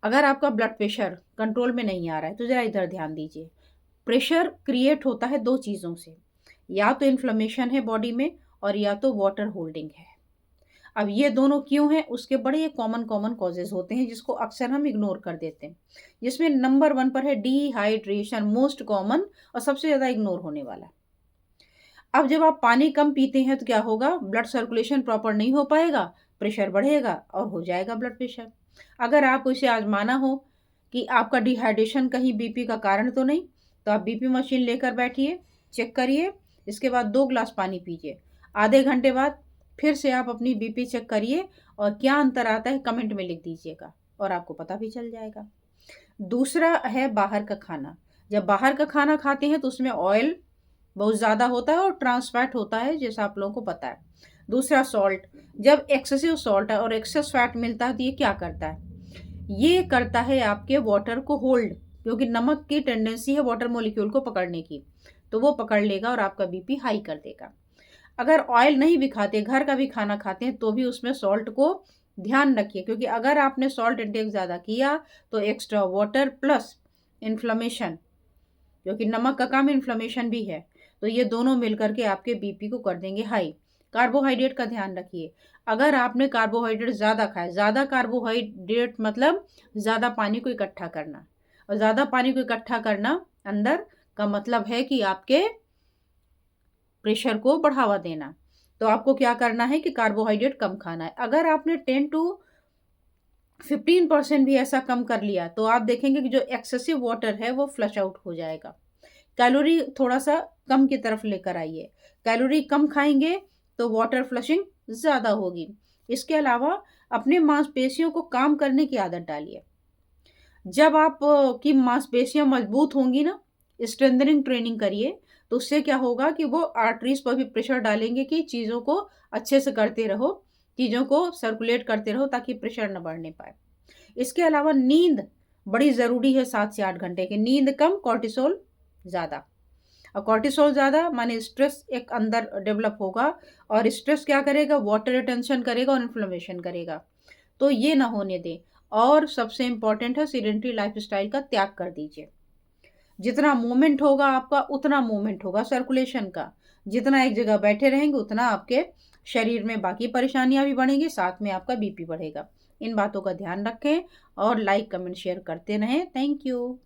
अगर आपका blood pressure control में नहीं आ रहा है तो ज़रा इधर ध्यान दीजिए। प्रेशर क्रिएट होता है 2 चीज़ों से, या तो इन्फ्लेमेशन है बॉडी में और या तो वाटर होल्डिंग है। अब ये दोनों क्यों हैं, उसके बड़े कॉमन कॉमन कॉजेज़ होते हैं जिसको अक्सर हम इग्नोर कर देते हैं। जिसमें नंबर 1 पर है डिहाइड्रेशन, मोस्ट कॉमन और सबसे ज़्यादा इग्नोर होने वाला। अब जब आप पानी कम पीते हैं तो क्या होगा, ब्लड सर्कुलेशन प्रॉपर नहीं हो पाएगा, प्रेशर बढ़ेगा और हो जाएगा ब्लड प्रेशर। अगर आपको इसे आजमाना हो कि आपका डिहाइड्रेशन कहीं बीपी का कारण तो नहीं, तो आप बीपी मशीन लेकर बैठिए, चेक करिए, इसके बाद 2 ग्लास पानी पीजिए। आधे घंटे बाद फिर से आप अपनी बीपी चेक करिए और क्या अंतर आता है कमेंट में लिख दीजिएगा और आपको पता भी चल जाएगा। दूसरा है बाहर का खाना। जब बाहर का खाना खाते हैं तो उसमें ऑयल बहुत ज़्यादा होता है और ट्रांस फैट होता है, जैसा आप लोगों को पता है। दूसरा सॉल्ट, जब एक्सेसिव सॉल्ट है और एक्सेस फैट मिलता है तो ये क्या करता है? ये करता है आपके वाटर को होल्ड, क्योंकि नमक की टेंडेंसी है वाटर मॉलिक्यूल को पकड़ने की, तो वो पकड़ लेगा और आपका बीपी हाई कर देगा। अगर ऑयल नहीं भी खाते, घर का भी खाना खाते हैं तो भी उसमें सॉल्ट को ध्यान रखिए, क्योंकि अगर आपने सॉल्ट इंटेक ज़्यादा किया तो एक्स्ट्रा वाटर प्लस इन्फ्लेमेशन, क्योंकि नमक का काम इन्फ्लेमेशन भी है, तो ये दोनों मिलकर के आपके बीपी को कर देंगे हाई। कार्बोहाइड्रेट का ध्यान रखिए। अगर आपने कार्बोहाइड्रेट ज़्यादा खाया, ज़्यादा कार्बोहाइड्रेट मतलब ज़्यादा पानी को इकट्ठा करना, और ज़्यादा पानी को इकट्ठा करना अंदर का मतलब है कि आपके प्रेशर को बढ़ावा देना। तो आपको क्या करना है कि कार्बोहाइड्रेट कम खाना है। अगर आपने 10 टू 15% भी ऐसा कम कर लिया तो आप देखेंगे कि जो एक्सेसिव वाटर है वो फ्लश आउट हो जाएगा। कैलोरी थोड़ा-सा कम की तरफ लेकर आइए। कैलोरी कम खाएँगे तो वाटर फ्लशिंग ज़्यादा होगी। इसके अलावा अपने मांसपेशियों को काम करने की आदत डालिए। जब आप की मांसपेशियाँ मजबूत होंगी ना, स्ट्रेंथनिंग ट्रेनिंग करिए, तो उससे क्या होगा कि वो आर्टरीज़ पर भी प्रेशर डालेंगे कि चीज़ों को अच्छे से करते रहो, चीज़ों को सर्कुलेट करते रहो ताकि प्रेशर ना बढ़ने पाए। इसके अलावा नींद बड़ी ज़रूरी है, 7 से 8 घंटे की नींद कम, कॉर्टिसोल ज़्यादा। और कॉर्टिसोल ज़्यादा माने स्ट्रेस एक अंदर डेवलप होगा, और स्ट्रेस क्या करेगा, वाटर रिटेंशन करेगा और इन्फ्लेमेशन करेगा। तो ये ना होने दें। और सबसे इम्पोर्टेंट है सेडेंटरी लाइफ़स्टाइल का त्याग कर दीजिए। जितना मूवमेंट होगा आपका उतना मूवमेंट होगा सर्कुलेशन का। जितना एक जगह बैठे रहेंगे उतना आपके शरीर में बाकी परेशानियाँ भी बढ़ेंगी, साथ में आपका बीपी बढ़ेगा। इन बातों का ध्यान रखें और लाइक, कमेंट, शेयर करते रहें। Thank you.